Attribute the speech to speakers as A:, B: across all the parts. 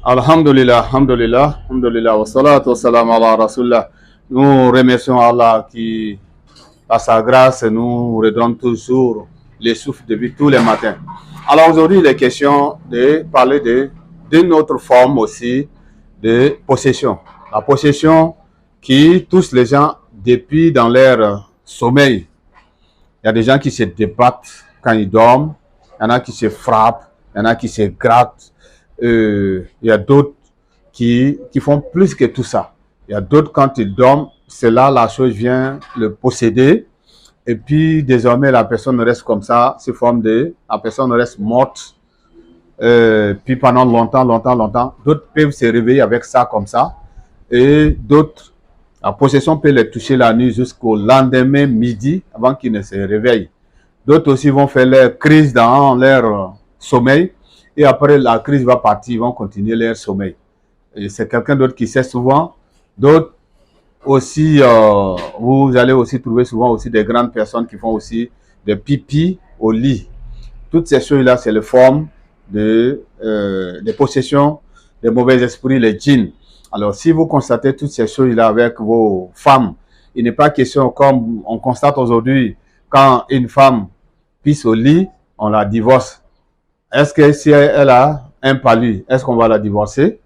A: Alhamdulillah, alhamdulillah, alhamdulillah, wa salatu wa salam ala rasulullah. Nous remercions Allah qui, par sa grâce, nous redonne toujours les souffles de vie tous les matins. Alors aujourd'hui, il est question de parler d'une autre forme aussi de possession. La possession qui touche les gens depuis dans leur sommeil. Il y a des gens qui se débattent quand ils dorment, il y en a qui se frappent, il y en a qui se grattent. Il y a d'autres qui font plus que tout ça. Il y a d'autres, quand ils dorment, c'est là la chose vient le posséder. Et puis, désormais, la personne reste comme ça, sous forme la personne reste morte. Puis pendant longtemps, d'autres peuvent se réveiller avec ça comme ça. Et d'autres, la possession peut les toucher la nuit jusqu'au lendemain midi avant qu'ils ne se réveillent. D'autres aussi vont faire leur crise dans leur sommeil. Et après, la crise va partir, ils vont continuer leur sommeil. Et c'est quelqu'un d'autre qui sait souvent. D'autres aussi, vous allez aussi trouver souvent aussi des grandes personnes qui font aussi des pipis au lit. Toutes ces choses-là, c'est les formes des possessions, des mauvais esprits, les djinns. Alors, si vous constatez toutes ces choses-là avec vos femmes, il n'est pas question, comme on constate aujourd'hui, quand une femme pisse au lit, on la divorce. Est-ce que si elle a un palud, est-ce qu'on va la divorcer?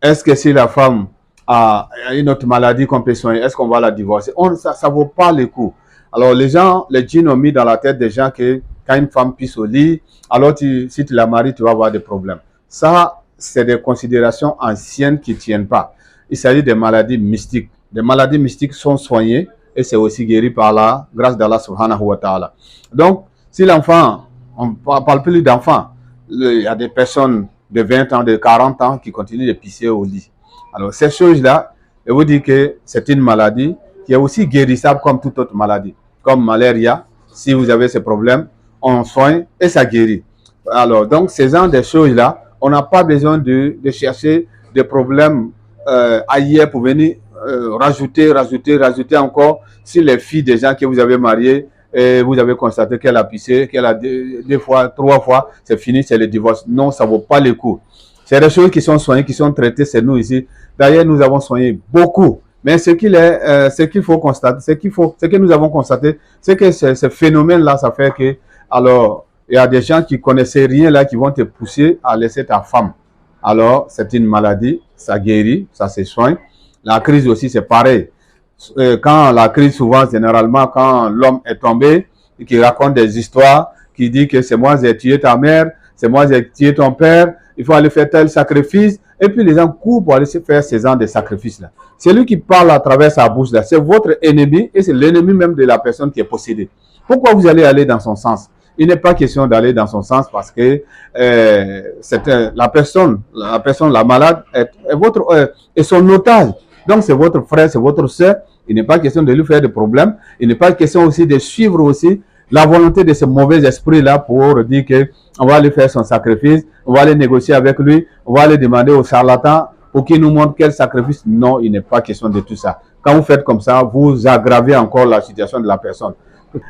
A: Est-ce que si la femme a une autre maladie qu'on peut soigner, est-ce qu'on va la divorcer? Ça ne vaut pas le coup. Alors les djinns ont mis dans la tête des gens que quand une femme pisse au lit, alors si tu la maries, tu vas avoir des problèmes. Ça, c'est des considérations anciennes qui ne tiennent pas. Il s'agit des maladies mystiques. Les maladies mystiques sont soignées et c'est aussi guéri par la grâce d'Allah subhanahu wa ta'ala. Donc, si l'enfant, on ne parle plus d'enfant, il y a des personnes de 20 ans, de 40 ans qui continuent de pisser au lit. Alors, ces choses-là, je vous dis que c'est une maladie qui est aussi guérissable comme toute autre maladie. Comme malaria, si vous avez ces problèmes, on soigne et ça guérit. Alors, donc, ces genres de choses-là, on n'a pas besoin de chercher des problèmes ailleurs pour venir rajouter encore sur les filles des gens que vous avez mariées. Et vous avez constaté qu'elle a pissé, qu'elle a deux fois, 3 fois, c'est fini, c'est le divorce. Non, ça ne vaut pas le coup. C'est des choses qui sont soignées, qui sont traitées, c'est nous ici. D'ailleurs, nous avons soigné beaucoup. Mais ce qu'il faut constater, ce que nous avons constaté, c'est que ce phénomène-là, ça fait que, alors, il y a des gens qui connaissaient rien là, qui vont te pousser à laisser ta femme. Alors, c'est une maladie, ça guérit, ça se soigne. La crise aussi, c'est pareil. Quand la crise, souvent, généralement, quand l'homme est tombé, et qu'il raconte des histoires, qui dit que c'est moi qui ai tué ta mère, c'est moi qui ai tué ton père, il faut aller faire tel sacrifice, et puis les gens courent pour aller faire ces genres de sacrifices-là. C'est lui qui parle à travers sa bouche-là, c'est votre ennemi, et c'est l'ennemi même de la personne qui est possédée. Pourquoi vous allez aller dans son sens? Il n'est pas question d'aller dans son sens parce que la personne, la malade, est son otage. Donc c'est votre frère, c'est votre soeur. Il n'est pas question de lui faire des problèmes. Il n'est pas question aussi de suivre aussi la volonté de ce mauvais esprit-là pour dire qu'on va aller faire son sacrifice, on va aller négocier avec lui, on va aller demander au charlatan pour qu'il nous montre quel sacrifice. Non, il n'est pas question de tout ça. Quand vous faites comme ça, vous aggravez encore la situation de la personne.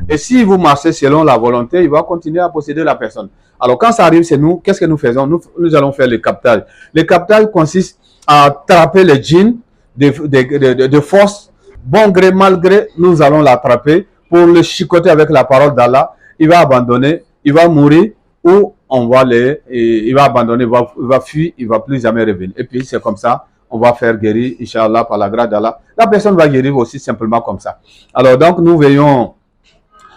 A: Et si vous marchez selon la volonté, il va continuer à posséder la personne. Alors quand ça arrive chez nous, qu'est-ce que nous faisons? Nous allons faire le captage. Le captage consiste à attraper les djinns de force. Bon gré, mal gré, nous allons l'attraper pour le chicoter avec la parole d'Allah. Il va abandonner, il va mourir ou il va abandonner, il va fuir, il ne va plus jamais revenir. Et puis c'est comme ça, on va faire guérir, Inch'Allah, par la grâce d'Allah. La personne va guérir aussi simplement comme ça. Alors donc nous veillons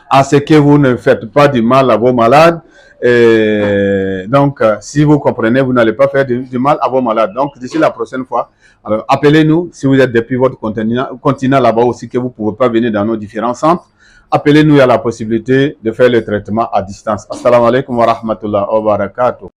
A: à ce que vous ne faites pas du mal à vos malades. Et donc, si vous comprenez, vous n'allez pas faire du mal à vos malades. Donc, d'ici la prochaine fois, alors appelez-nous si vous êtes depuis votre continent là-bas aussi, que vous ne pouvez pas venir dans nos différents centres. Appelez-nous, il y a la possibilité de faire le traitement à distance. Assalamu alaikum wa rahmatullahi wa barakatuh.